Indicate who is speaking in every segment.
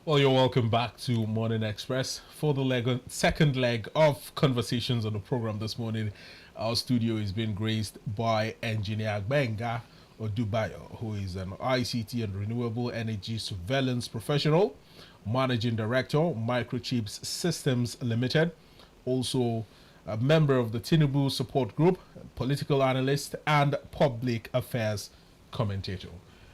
Speaker 1: Well, you're welcome back to Morning Express for the second leg of conversations on the program this morning. Our studio is being graced by engineer Gbenga Odubayo, who is an ICT and renewable energy surveillance professional, managing director, Microchips Systems Limited, also a member of the Tinubu support group, political analyst, and public affairs commentator.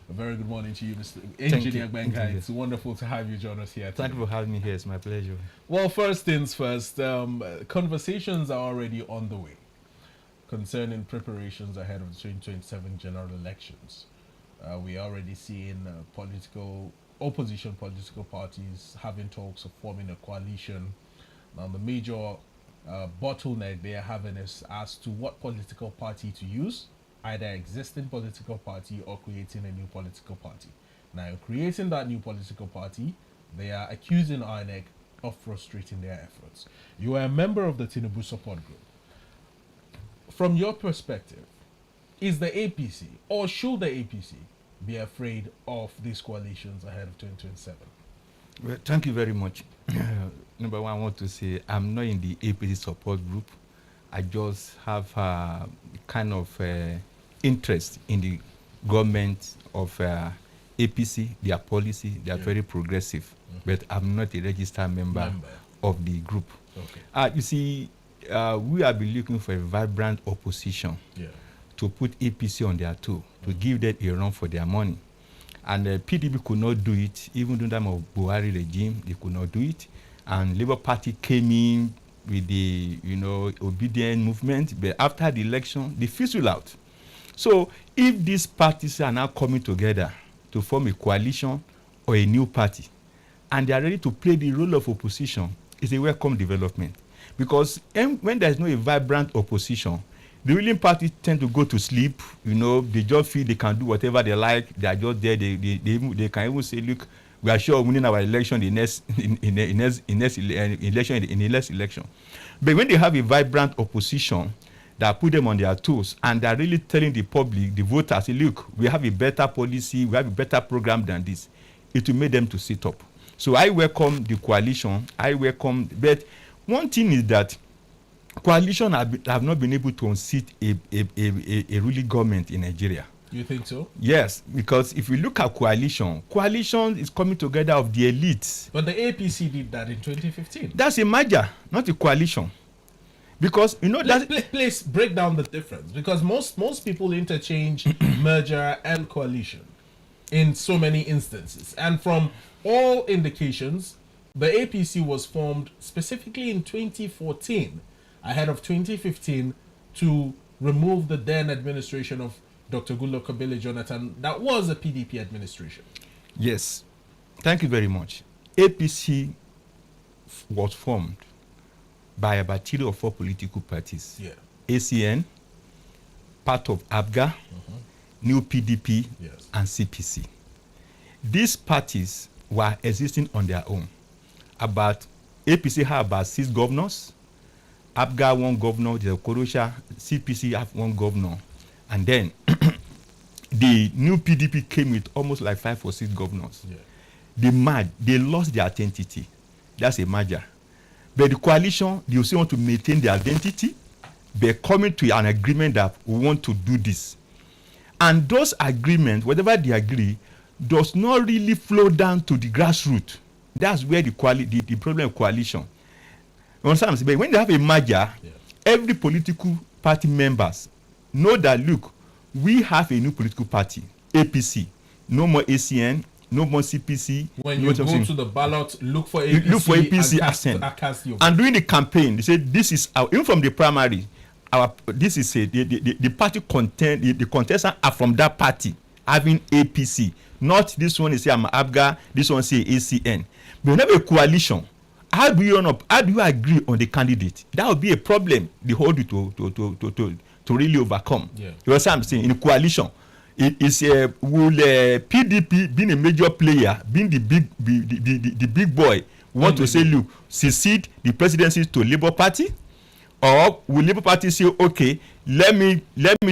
Speaker 1: A very good morning to you, Mr. Engineer Gbenga. It's wonderful to have you join us here today.
Speaker 2: Thank you for having me here. It's my pleasure.
Speaker 1: Well, first things first, conversations are already on the way concerning preparations ahead of the 2027 general elections. We are already seeing opposition political parties having talks of forming a coalition. Now, the major bottleneck they are having is as to what political party to use, either existing political party or creating a new political party. Now, creating that new political party, they are accusing INEC of frustrating their efforts. You are a member of the Tinubu support group. From your perspective, is the APC or should the APC be afraid of these coalitions ahead of 2027?
Speaker 2: Well, thank you very much. Number one, I want to say I'm not in the APC support group. I just have kind of interest in the government of APC, their policy. They are very progressive, but I'm not a registered member of the group. Okay. You see, we have been looking for a vibrant opposition to put APC on their toe, to give them a run for their money. And PDP could not do it, even during the time of Buhari regime, they could not do it. And Labour Party came in with the, obedient movement, but after the election, they fizzled out. So if these parties are now coming together to form a coalition or a new party, and they are ready to play the role of opposition, it's a welcome development. Because when there's no a vibrant opposition, the ruling parties tend to go to sleep. They just feel they can do whatever they like. They are just there. They can even say, look, we are sure of winning our election in the next election. But when they have a vibrant opposition that put them on their toes and they're really telling the public, the voters, say, look, we have a better policy, we have a better program than this, it will make them to sit up. So I welcome the coalition. But one thing is that coalition have not been able to unseat a ruling government in Nigeria.
Speaker 1: You think so?
Speaker 2: Yes, because if you look at coalition is coming together of the elites.
Speaker 1: But the APC did that in 2015.
Speaker 2: That's a merger, not a coalition. Because
Speaker 1: please break down the difference. Because most people interchange merger and coalition in so many instances. And from all indications, the APC was formed specifically in 2014, ahead of 2015, to remove the then administration of Dr. Goodluck Ebele Jonathan. That was a PDP administration.
Speaker 2: Yes. Thank you very much. APC was formed by about 3 or 4 political parties.
Speaker 1: Yeah.
Speaker 2: ACN, part of ABGA, New PDP,
Speaker 1: yes,
Speaker 2: and CPC. These parties were existing on their own. APC had about 6 governors, ABGA 1 governor, the Korosha, CPC have 1 governor. And then the new PDP came with almost like 5 or 6 governors. Yeah. They lost their identity. That's a merger. But the coalition, they also want to maintain their identity. They're coming to an agreement that we want to do this. And those agreements, whatever they agree, does not really flow down to the grassroots. That's where the problem of coalition. You understand? But when they have a merger, every political party members know that, look, we have a new political party, APC. No more ACN, no more CPC.
Speaker 1: When you go to the ballot, look for APC.
Speaker 2: Look for APC and during the campaign, they say this is our, even from the primary, this is the party content, the contestants are from that party having APC. Not this one is say I'm ABGA, this one say ACN. But we have a coalition. How do you agree on the candidate? That would be a problem the whole to really overcome. Yeah. You know what I'm saying? In a coalition, will PDP being a major player, being the big boy, want to say, look, secede the presidency to Labour Party, Or will Labour Party say, okay, let me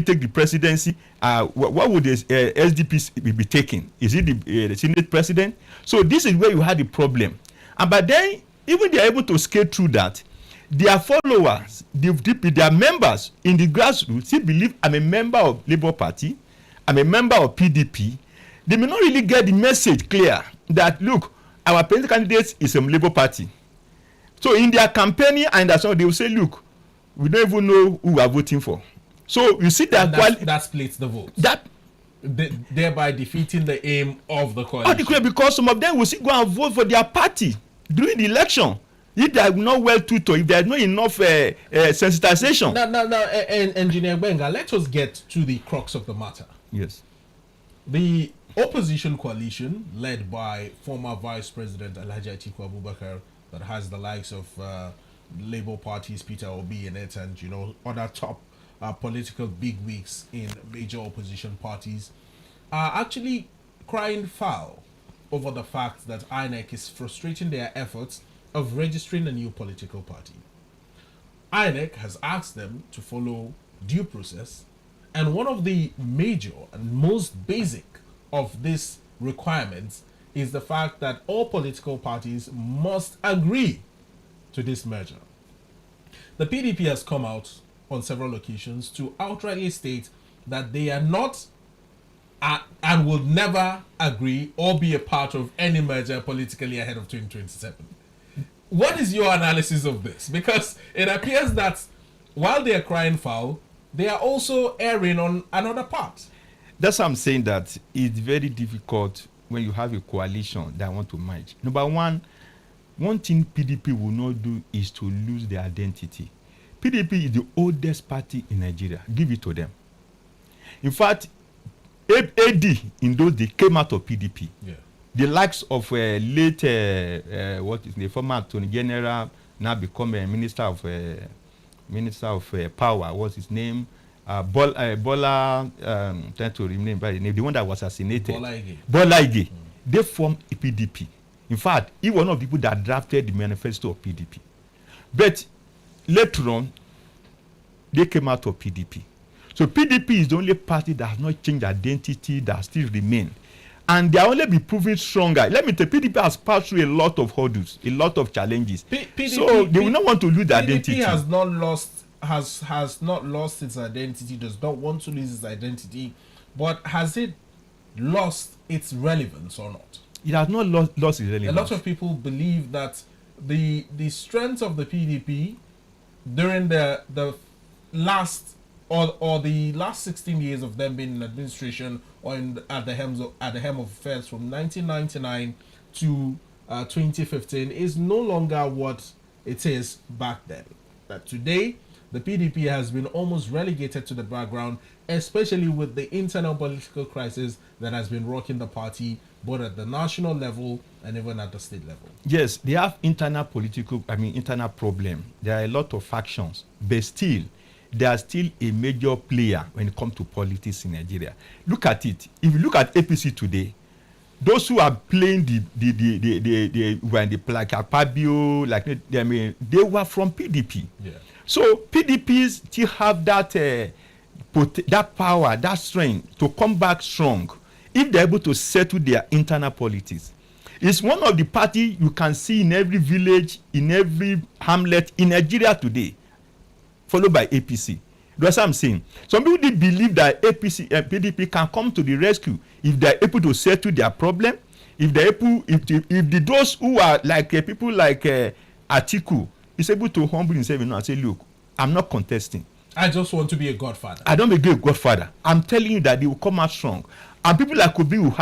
Speaker 2: take the presidency? What would the SDP be taking? Is it the Senate president? So this is where you had the problem. And but then, even they are able to skate through that. Their followers, their members in the grassroots still believe I'm a member of Labour Party, I'm a member of PDP. They may not really get the message clear that, look, our presidential candidate is a Labour Party. So in their campaigning and that's all, they will say, look, we don't even know who we are voting for. So you see that
Speaker 1: that splits the vote.
Speaker 2: That
Speaker 1: thereby defeating the aim of the coalition.
Speaker 2: Because some of them will still go and vote for their party during the election. If they are not well tutored, if there is not enough sensitization.
Speaker 1: Now, Engineer Gbenga, let us get to the crux of the matter.
Speaker 2: Yes.
Speaker 1: The opposition coalition, led by former Vice President Alhaji Atiku Abubakar, that has the likes of Labour parties, Peter Obi in it, and other top political bigwigs in major opposition parties, are actually crying foul over the fact that INEC is frustrating their efforts of registering a new political party. INEC has asked them to follow due process, and one of the major and most basic of these requirements is the fact that all political parties must agree to this merger. The PDP has come out on several occasions to outrightly state that they are not and will never agree or be a part of any merger politically ahead of 2027. What is your analysis of this? Because it appears that while they are crying foul, they are also erring on another part.
Speaker 2: That's why I'm saying that it's very difficult when you have a coalition that want to merge. Number one thing PDP will not do is to lose their identity. PDP is the oldest party in Nigeria. Give it to them. In fact, AD in those days came out of PDP.
Speaker 1: Yeah.
Speaker 2: The likes of late the former Attorney General, now become a minister of power. What's his name? Bola. Trying to remember the name. The one that was assassinated. Bola Ige. They formed a PDP. In fact, he was one of the people that drafted the manifesto of PDP. But later on, they came out of PDP. So PDP is the only party that has not changed identity, that still remain. And they are only be proving stronger. Let me tell you, PDP has passed through a lot of hurdles, a lot of challenges. So they will not want to lose their identity.
Speaker 1: PDP has not lost its identity, does not want to lose its identity, but has it lost its relevance or not?
Speaker 2: It has not lost its relevance.
Speaker 1: A lot of people believe that the strength of the PDP during the last or the last 16 years of them being in administration or at the helm of affairs from 1999 to 2015 is no longer what it is back then. That today the PDP has been almost relegated to the background, especially with the internal political crisis that has been rocking the party both at the national level and even at the state level.
Speaker 2: Yes, they have internal problem. There are a lot of factions, but still, they are still a major player when it comes to politics in Nigeria. Look at it. If you look at APC today, those who are playing when they play like Akpabio, they were from PDP.
Speaker 1: Yeah.
Speaker 2: So PDPs still have that power, that strength to come back strong if they're able to settle their internal politics. It's one of the parties you can see in every village, in every hamlet in Nigeria today, followed by APC. That's what I'm saying. Some people did believe that APC and PDP can come to the rescue if they're able to settle their problem. If they're able, if those who are like people like Atiku is able to humble himself and say, look, I'm not contesting.
Speaker 1: I just want to be a godfather.
Speaker 2: I don't want to be a godfather. I'm telling you that they will come out strong. And people like Obi will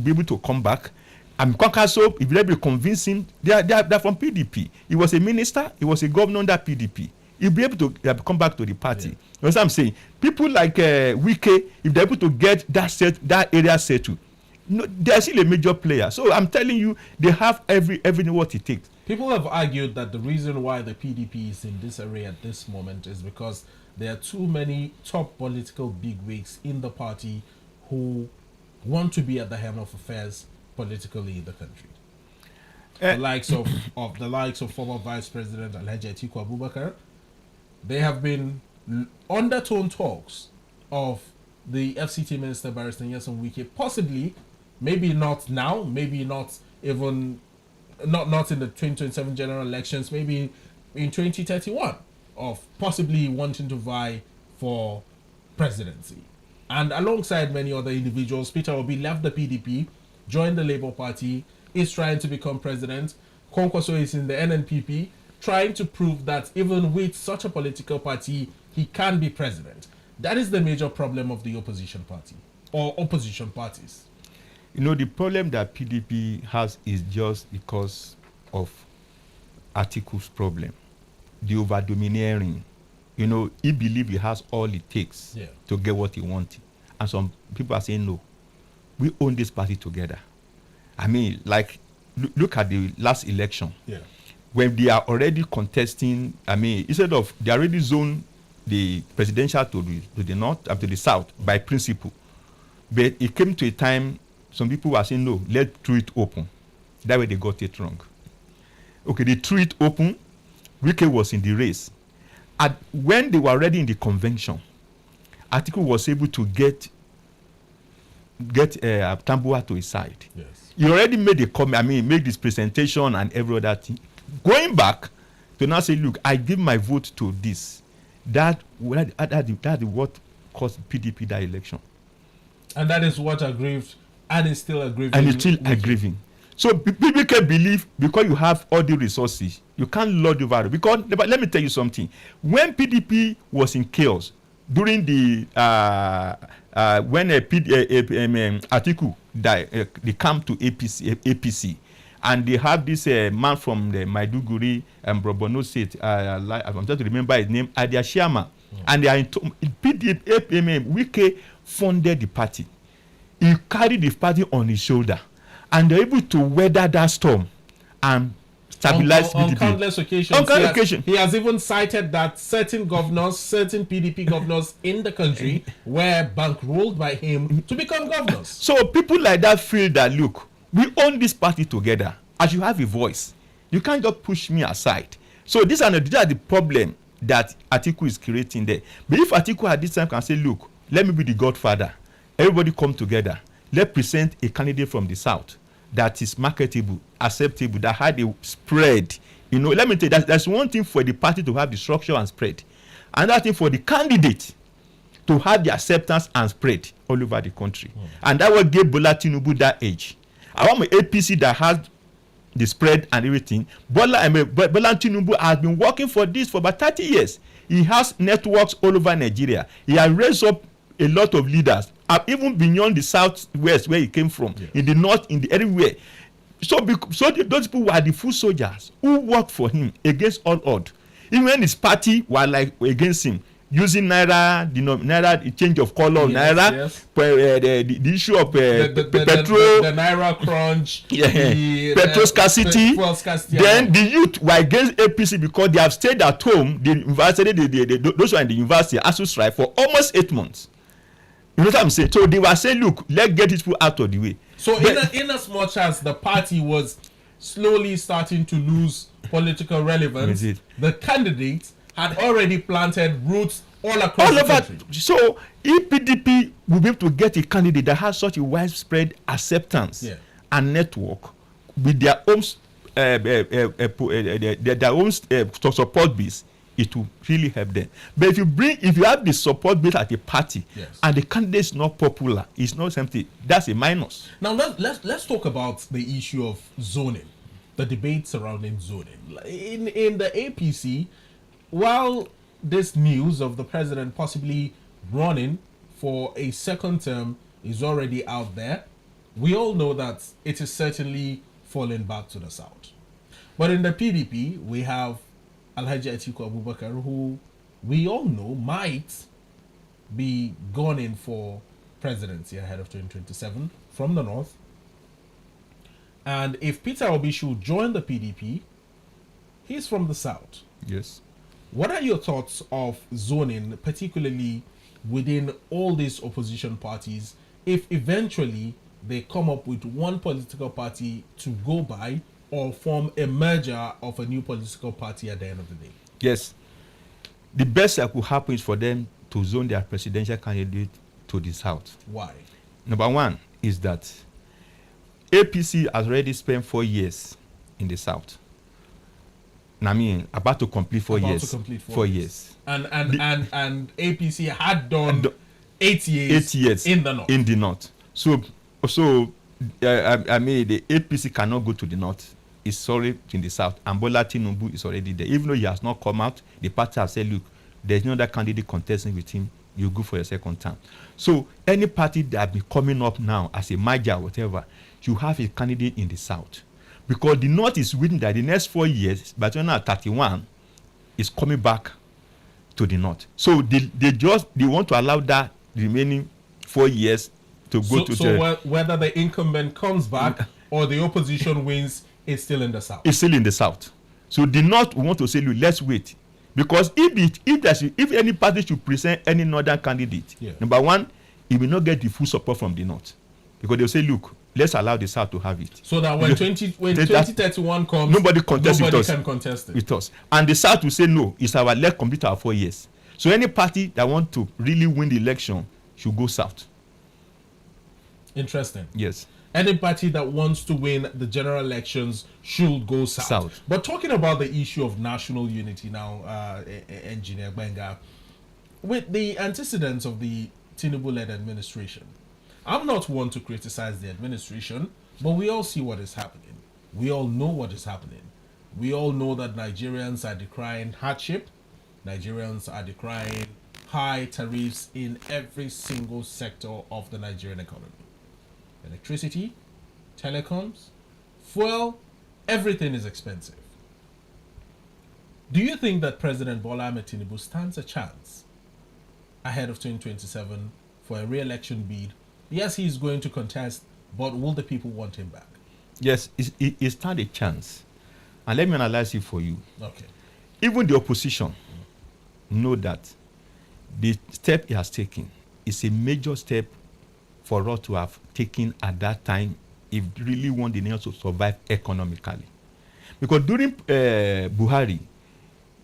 Speaker 2: be able to come back. And Kwakaso, if they're able to convince him, they're from PDP. He was a minister, he was a governor under PDP. He'll be able to come back to the party. Yeah. You know what I'm saying? People like Wike, if they're able to get that area settled, they're still a major player. So I'm telling you, they have everything what it takes.
Speaker 1: People have argued that the reason why the PDP is in this array at this moment is because there are too many top political bigwigs in the party who want to be at the helm of affairs politically in the country. The likes of former Vice President Alhaji Atiku Abubakar, there have been undertone talks of the FCT Minister Barrister Nyesom Wike, possibly, maybe not now, maybe not even, not in the 2027 general elections, maybe in 2031, of possibly wanting to vie for presidency. And alongside many other individuals, Peter Obi left the PDP, joined the Labour Party, is trying to become president. Kwankwaso is in the NNPP, trying to prove that even with such a political party, he can be president. That is the major problem of the opposition party, or opposition parties.
Speaker 2: You know, the problem that PDP has is just because of Atiku's problem, the over-domineering. You know, he believes he has all it takes to get what he wanted. And some people are saying, no, we own this party together. I mean, like, look at the last election. When they are already contesting, I mean, instead of, they already zoned the presidential to the north and to the south by principle. But it came to a time, some people were saying, no, let's throw it open. That way they got it wrong. Okay, they threw it open. Wike was in the race. And when they were already in the convention, Atiku was able to get Tambuwa to his side. He already made a comment, I mean, made this presentation and every other thing. Going back to now say, look, I give my vote to this. That is what caused PDP that election. And
Speaker 1: that is what aggrieved, and is still aggrieving.
Speaker 2: And it's still aggrieving. So people can believe because you have all the resources, you can't lord over it. Because let me tell you something. When PDP was in chaos during the when Atiku died, they come to APC, and they have this man from the Maiduguri and Borno State. I'm trying to remember his name, Adia Shiama, and they are in PDP. Wike funded the party. He carried the party on his shoulder. And they're able to weather that storm and stabilize
Speaker 1: on countless occasions. He has even cited that certain governors, certain PDP governors in the country were bankrolled by him to become governors.
Speaker 2: So people like that feel that, look, we own this party together. As you have a voice, you can't just push me aside. So these are the problem that Atiku is creating there. But if Atiku at this time can say, look, let me be the godfather, everybody come together, let's present a candidate from the south that is marketable, acceptable, that had a spread. You know, let me tell you, that's one thing for the party to have the structure and spread. Another thing for the candidate to have the acceptance and spread all over the country. And that will give Bola Tinubu that edge. I want my APC that has the spread and everything. Bola Tinubu has been working for this for about 30 years. He has networks all over Nigeria. He has raised up a lot of leaders, even beyond the southwest where he came from, in the north, in the everywhere. So those people were the foot soldiers who worked for him against all odds. Even when his party were like against him, using naira, the change of color of naira, the issue of petrol,
Speaker 1: the naira crunch,
Speaker 2: petrol scarcity. Then the youth were against APC because they have stayed at home. The university, those who are in the university, ASU strike for almost 8 months. You know what I'm saying? So they were saying, look, let's get these people out of the way.
Speaker 1: So in as much as the party was slowly starting to lose political relevance, the candidates had already planted roots all across the country.
Speaker 2: So if PDP will be able to get a candidate that has such a widespread acceptance and network with their own support base, it will really help them. But if you have the support base at a party and the candidate is not popular, it's not something that's a minus.
Speaker 1: Now let's talk about the issue of zoning, the debate surrounding zoning. In the APC, while this news of the president possibly running for a second term is already out there, we all know that it is certainly falling back to the south. But in the PDP, we have Alhaji Atiku Abubakar, who we all know might be gunning for presidency ahead of 2027 from the north. And if Peter Obi should join the PDP, he's from the south.
Speaker 2: Yes.
Speaker 1: What are your thoughts of zoning, particularly within all these opposition parties, if eventually they come up with one political party to go by, or form a merger of a new political party at the end of the day?
Speaker 2: Yes. the best that could happen is for them to zone their presidential candidate to the south.
Speaker 1: Why?
Speaker 2: Number one is that APC has already spent 4 years in the south. I mean, about to complete 4 years.
Speaker 1: To complete
Speaker 2: 4 years.
Speaker 1: And APC had done 8 years.
Speaker 2: 8 years
Speaker 1: in the north.
Speaker 2: In the north. So I mean, the APC cannot go to the north. It's already in the south. And Bola Tinubu is already there. Even though he has not come out, the party has said, look, there's no other candidate contesting with him. You go for your second term. So any party that be coming up now as a major or whatever, you have a candidate in the south. Because the north is waiting that the next 4 years, by 2031, is coming back to the north. So they want to allow that remaining 4 years to go to the...
Speaker 1: whether the incumbent comes back or the opposition wins, it's still in the south.
Speaker 2: It's still in the south. So the north want to say, look, let's wait. Because if any party should present any northern candidate, number one, it will not get the full support from the north. Because they'll say, look, let's allow the south to have it.
Speaker 1: So that when 2031 comes,
Speaker 2: nobody can
Speaker 1: contest it
Speaker 2: with us. And the south will say, no, it's our, let's complete our 4 years. So any party that want to really win the election should go south.
Speaker 1: Interesting.
Speaker 2: Yes.
Speaker 1: Any party that wants to win the general elections should go south. But talking about the issue of national unity now, Engineer Gbenga, with the antecedents of the Tinubu-led administration, I'm not one to criticize the administration, but we all see what is happening. We all know what is happening. We all know that Nigerians are decrying hardship. Nigerians are decrying high tariffs in every single sector of the Nigerian economy. Electricity, telecoms, fuel, everything is expensive. Do you think that President Bola Ahmed Tinubu stands a chance ahead of 2027 for a re-election bid? Yes, he's going to contest, but will the people want him back?
Speaker 2: Yes, it stands a chance. And let me analyze it for you.
Speaker 1: Okay.
Speaker 2: Even the opposition know that the step he has taken is a major step for us to have taken at that time if really want the nation to survive economically. Because during Buhari,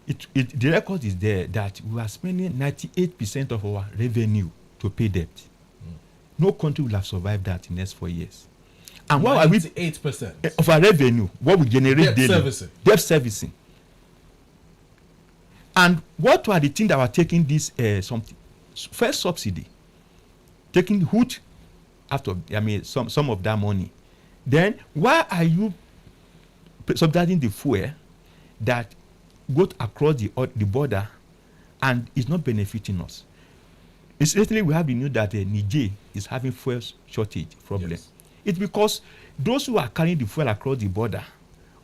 Speaker 2: the record is there that we are spending 98% of our revenue to pay debt. No country will have survived that in the next 4 years. And what are we?
Speaker 1: 8%
Speaker 2: of our revenue, what we generate
Speaker 1: debt
Speaker 2: daily?
Speaker 1: Servicing.
Speaker 2: Debt servicing. And what are the things that were taking this something? First subsidy, taking huge out of some of that money. Then why are you subsidizing the fuel that goes across the border and is not benefiting us? Recently, we have the news that Niger is having fuel shortage problem. Yes. It's because those who are carrying the fuel across the border,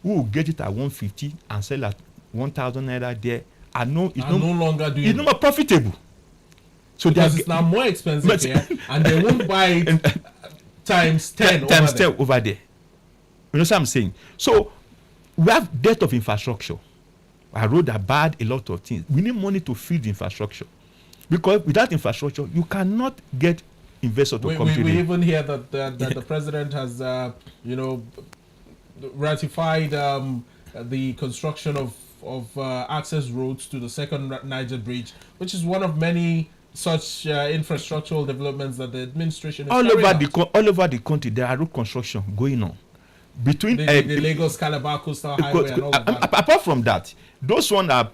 Speaker 2: who will get it at 150 and sell at 1,000 naira there, are no
Speaker 1: longer doing
Speaker 2: it's no more profitable. So
Speaker 1: because it's now more expensive here, and they won't buy it times 10
Speaker 2: over there. You know what I'm saying? So we have debt of infrastructure. Our roads are bad, a lot of things. We need money to feed the infrastructure. Because without infrastructure, you cannot get investors to come to
Speaker 1: we even hear that the president has, ratified the construction of access roads to the second Niger Bridge, which is one of many such infrastructural developments that the administration is
Speaker 2: all over the country. There are road construction going on between
Speaker 1: the Lagos Calabar Coastal Highway and all of that.
Speaker 2: Apart from that, those ones are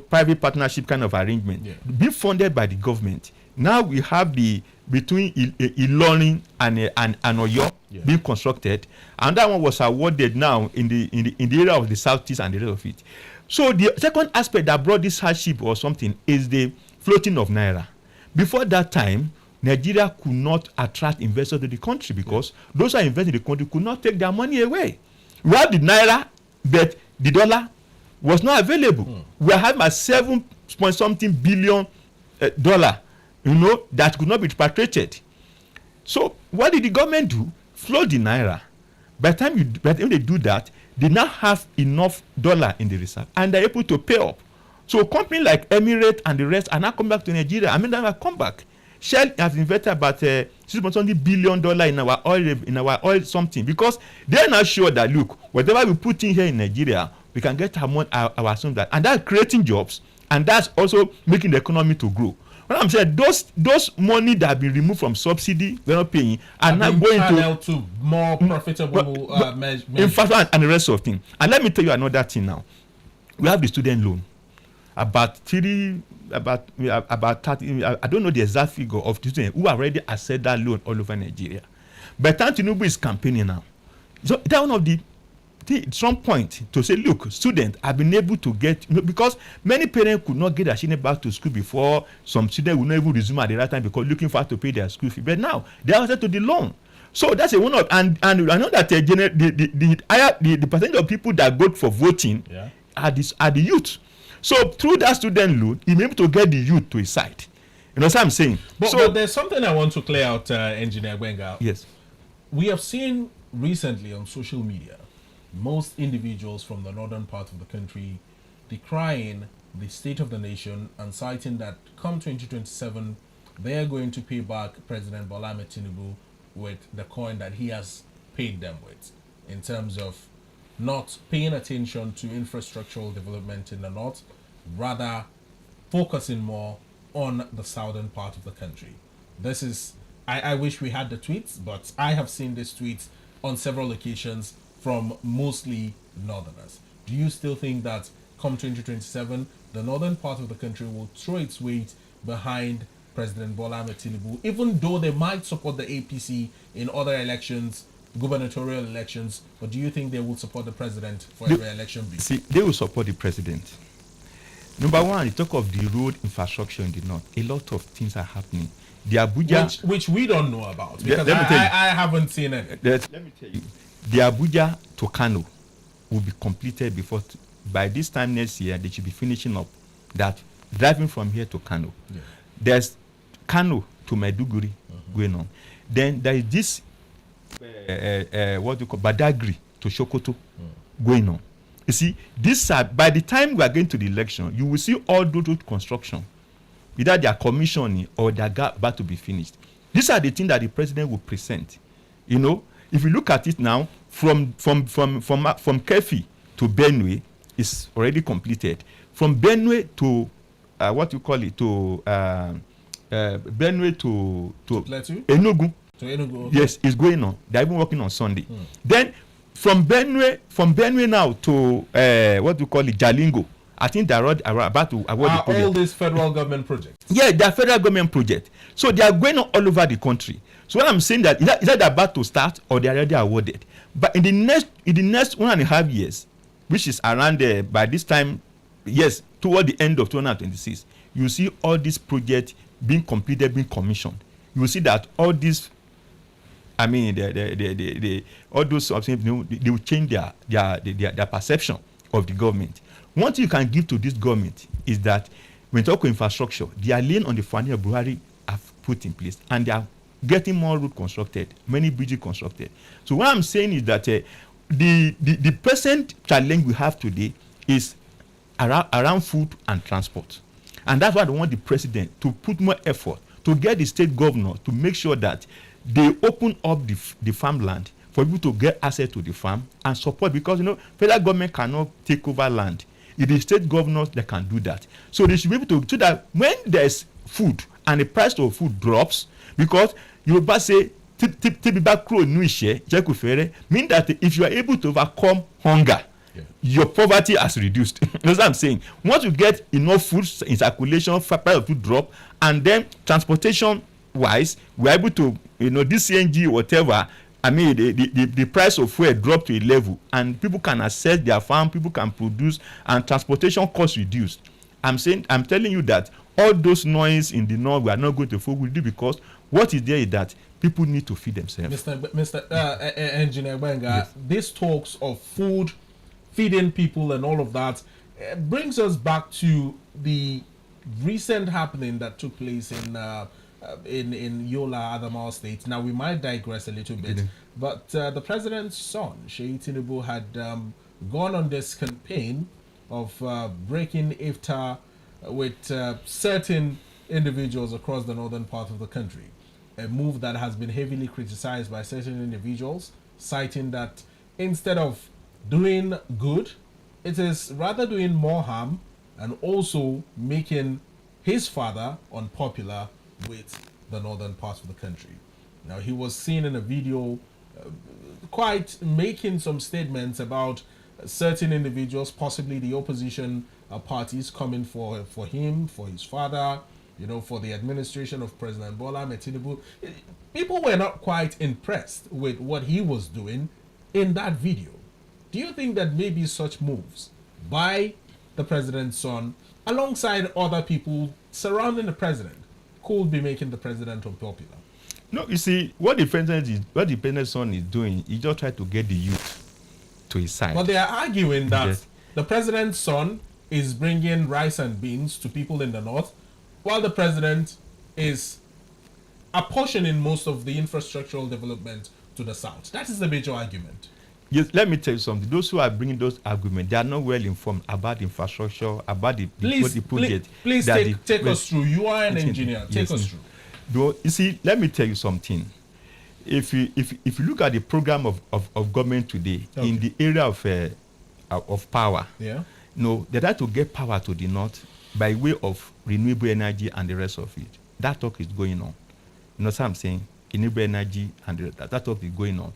Speaker 2: private partnership kind of arrangement being funded by the government. Now we have the between Ilorin and Oyo being constructed, and that one was awarded now in the area of the southeast and the rest of it. So the second aspect that brought this hardship or something is the floating of naira. Before that time, Nigeria could not attract investors to the country because those who are investing in the country could not take their money away. We have the naira, but the dollar was not available. We are having a 7-point-something billion dollar, that could not be repatriated. So what did the government do? Float the naira. By the time they do that, they now have enough dollar in the reserve and they're able to pay up. So companies like Emirates and the rest are now coming back to Nigeria. I mean, they have come back. Shell has invested about $6.20 billion in our oil something because they're not sure that look, whatever we put in here in Nigeria, we can get our that, and that's creating jobs and that's also making the economy to grow. What I'm saying, those money that have been removed from subsidy, we're not paying, and now going
Speaker 1: to more profitable
Speaker 2: infrastructure and the rest of things. And let me tell you another thing now. We have the student loan. About 30, I don't know the exact figure of students who already accepted that loan all over Nigeria. But Tinubu is campaigning now. So that one of the some point to say, look, students have been able to get, because many parents could not get their children back to school before. Some students will not even resume at the right time because looking for to pay their school fee. But now they are access to the loan. So that's a one of, and I know that the percentage of people that go for voting are the youth. So through that student loan, he may be able to get the youth to his side. You know what I'm saying?
Speaker 1: But there's something I want to clear out, Engineer Gbenga.
Speaker 2: Yes.
Speaker 1: We have seen recently on social media most individuals from the northern part of the country decrying the state of the nation and citing that come 2027 they are going to pay back President Bola Ahmed Tinubu with the coin that he has paid them with, in terms of not paying attention to infrastructural development in the north, rather focusing more on the southern part of the country. This is, I wish we had the tweets, but I have seen these tweets on several occasions from mostly northerners. Do you still think that come 2027, the northern part of the country will throw its weight behind President Bola Ahmed Tinubu, even though they might support the APC in other elections, gubernatorial elections, but do you think they will support the president for every election?
Speaker 2: See, they will support the president. Number one, you talk of the road infrastructure in the north. A lot of things are happening. The Abuja,
Speaker 1: which we don't know about, because I haven't seen it.
Speaker 2: Let me tell you, the Abuja to Kano will be completed by this time next year. They should be finishing up that, driving from here to Kano. Yeah. There's Kano to Maiduguri going on. Then there is this what do you call Badagry to Sokoto going on. You see, this by the time we are going to the election, you will see all those construction, either they are commissioning or they are about to be finished. These are the things that the president will present. You know, if you look at it now, from Kefi to Benue is already completed. From Benue to what you call it to Benue to Enugu.
Speaker 1: To Enugu, okay.
Speaker 2: Yes, it's going on. They're even working on Sunday. Then from Benue now to what you call it, Jalingo. I think they're about to award the project.
Speaker 1: All these federal government projects.
Speaker 2: Yeah, they're federal government projects. So they are going on all over the country. So what I'm saying that is that they're about to start or they're already awarded. But in the next 1.5 years, which is around by this time, yes, toward the end of 2026, you see all these projects being completed, being commissioned. You will see that all these, I mean, all those things, they will change their perception of the government. One thing you can give to this government is that when you talk about infrastructure, they are laying on the foundation Buhari have put in place, and they are getting more road constructed, many bridges constructed. So what I'm saying is that the present challenge we have today is around food and transport. And that's why I want the president to put more effort to get the state governor to make sure that they open up the farmland for people to get access to the farm and support, because federal government cannot take over land. It is state governors that can do that. So they should be able to do that when there's food and the price of food drops, because you will say mean that if you are able to overcome hunger, your poverty has reduced. That's what I'm saying. Once you get enough food in circulation, price of food drop, and then transportation wise, we're able to, this CNG, whatever, I mean, the price of fuel drop to a level, and people can access their farm, people can produce, and transportation costs reduced. I'm telling you that all those noise in the north, we are not going to focus with, because what is there is that people need to feed themselves.
Speaker 1: Mr. Engineer Gbenga, yes. This talks of food, feeding people, and all of that brings us back to the recent happening that took place in Yola, Adamawa State. Now we might digress a little bit, but the president's son, Sheyi Tinubu, had gone on this campaign of breaking iftar with certain individuals across the northern part of the country. A move that has been heavily criticized by certain individuals, citing that instead of doing good, it is rather doing more harm and also making his father unpopular with the northern part of the country. Now, he was seen in a video quite making some statements about certain individuals, possibly the opposition parties, coming for him, for his father, for the administration of President Bola Ahmed Tinubu. People were not quite impressed with what he was doing in that video. Do you think that maybe such moves by the president's son, alongside other people surrounding the president, could be making the president unpopular?
Speaker 2: No, you see, what the president's son is doing, he just try to get the youth to his side.
Speaker 1: But they are arguing that
Speaker 2: Yes.
Speaker 1: the president's son is bringing rice and beans to people in the north, while the president is apportioning most of the infrastructural development to the south. That is the major argument.
Speaker 2: Yes, let me tell you something. Those who are bringing those arguments, they are not well informed about the infrastructure, about the project.
Speaker 1: Please take us through. You are an engineer. Take
Speaker 2: Yes,
Speaker 1: us through.
Speaker 2: Though, you see, let me tell you something. If you look at the program of government today,
Speaker 1: Okay.
Speaker 2: in the area of power,
Speaker 1: Yeah.
Speaker 2: they try to get power to the north by way of renewable energy and the rest of it. That talk is going on. You know what I'm saying? Renewable energy and that talk is going on.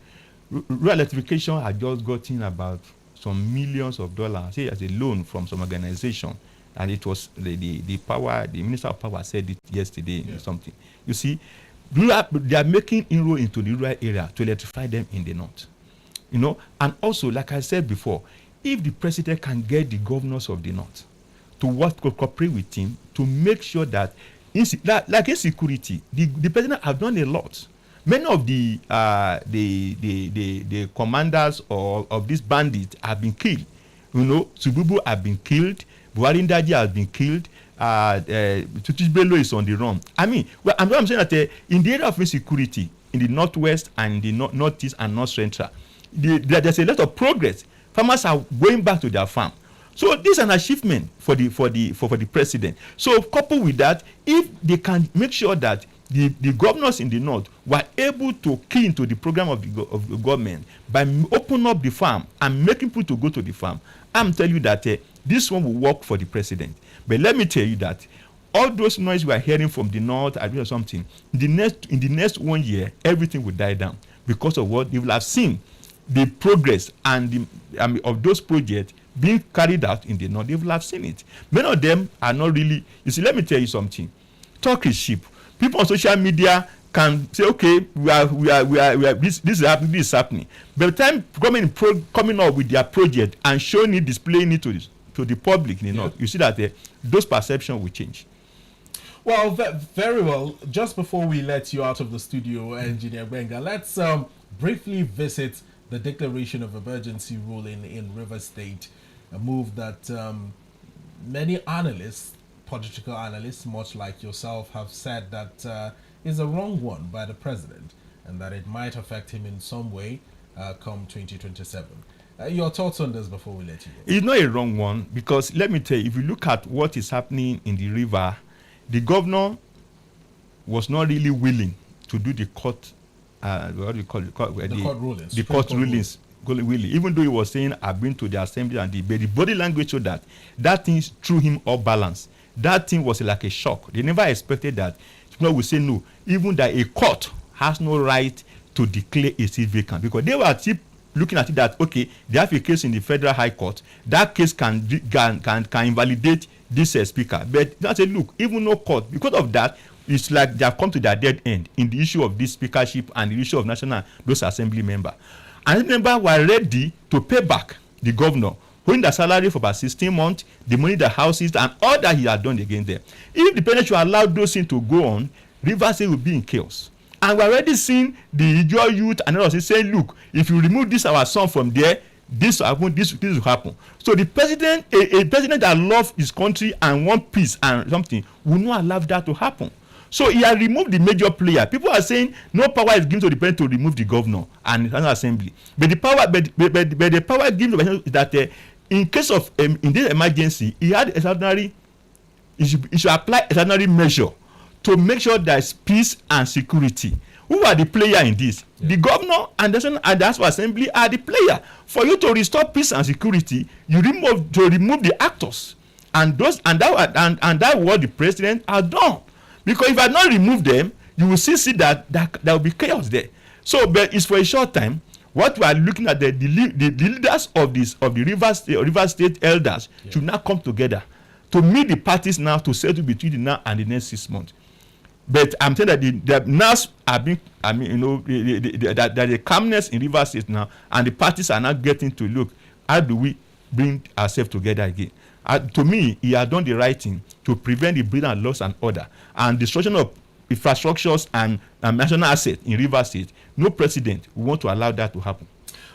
Speaker 2: Rural electrification had just gotten about some millions of dollars, say, as a loan from some organization, and it was the power. The minister of power said it yesterday.
Speaker 1: Yeah.
Speaker 2: Something. You see, they are making inroad into the rural area to electrify them in the north. And also, like I said before, if the president can get the governors of the north to cooperate with him to make sure that, like insecurity, the president have done a lot. Many of the commanders of these bandits have been killed. Sububu have been killed. Buhari Ndaji has been killed. Tutu Bello is on the run. I mean, I'm saying that in the area of insecurity in the northwest and the northeast and north central, there's a lot of progress. Farmers are going back to their farm. So this is an achievement for the president. So coupled with that, if they can make sure that the governors in the north were able to key into the program of the government by opening up the farm and making people to go to the farm, I'm telling you that this one will work for the president. But let me tell you that all those noise we are hearing from the north, or something, in the next 1 year, everything will die down because of what they will have seen the progress and of those projects being carried out in the north. They will have seen it. Many of them are not really. You see, let me tell you something. Talk is cheap. People on social media can say, okay, this is happening. By the time coming up with their project and showing it, displaying it to the public in the north, you see that those perceptions will change.
Speaker 1: Well, very well. Just before we let you out of the studio, Engineer Gbenga, let's briefly visit the declaration of emergency ruling in Rivers State, a move that many analysts, political analysts, much like yourself, have said that is a wrong one by the president and that it might affect him in some way come 2027. Your thoughts on this before we let you go?
Speaker 2: It's not a wrong one because let me tell you, if you look at what is happening in the river, the governor was not really willing to do the court, what do you call it?
Speaker 1: Court rulings.
Speaker 2: The court rulings. Even though he was saying, I've been to the assembly and the body language showed that thing threw him off balance. That thing was like a shock. They never expected that. People will say no, even that a court has no right to declare a seat vacant because they were looking at it that, okay, they have a case in the federal high court. That case can invalidate this speaker. But they say, look, even no court, because of that, it's like they have come to their dead end in the issue of this speakership and the issue of those assembly members. And members were ready to pay back the governor, holding the salary for about 16 months, the money, the houses, and all that he had done against them. If the president should allow those things to go on, Rivers State will be in chaos. And we're already seeing the Ijaw youth and others saying, look, if you remove this our son from there, this will happen, this will happen. So the president, a president that loves his country and wants peace and something, will not allow that to happen. So he has removed the major player. People are saying no power is given to the president to remove the governor and the assembly. But the power given to the president is that in case of in this emergency, he should apply extraordinary measure to make sure there is peace and security. Who are the player in this? Yeah. The governor and the House of Assembly are the player. For you to restore peace and security, you remove the actors. and that what the president has done. Because if I not remove them, you will see that there will be chaos there. So, but it's for a short time. What we are looking at, the leaders of the River State elders should now come together to meet the parties now to settle between the now and the next 6 months. But I'm saying that the NAS are being, that the calmness in River State now, and the parties are now getting to look, how do we bring ourselves together again? To me, he has done the right thing to prevent the breach and loss and order and destruction of infrastructures and national assets in River State. No president will want to allow that to happen.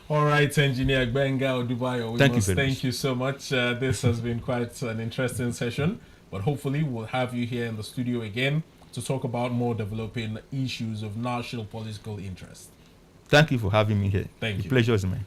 Speaker 1: All right, Engineer Gbenga Odubayo, thank you so much. This has been quite an interesting session, but hopefully we'll have you here in the studio again to talk about more developing issues of national political interest.
Speaker 2: Thank you for having me here.
Speaker 1: Thank you.
Speaker 2: The pleasure is mine.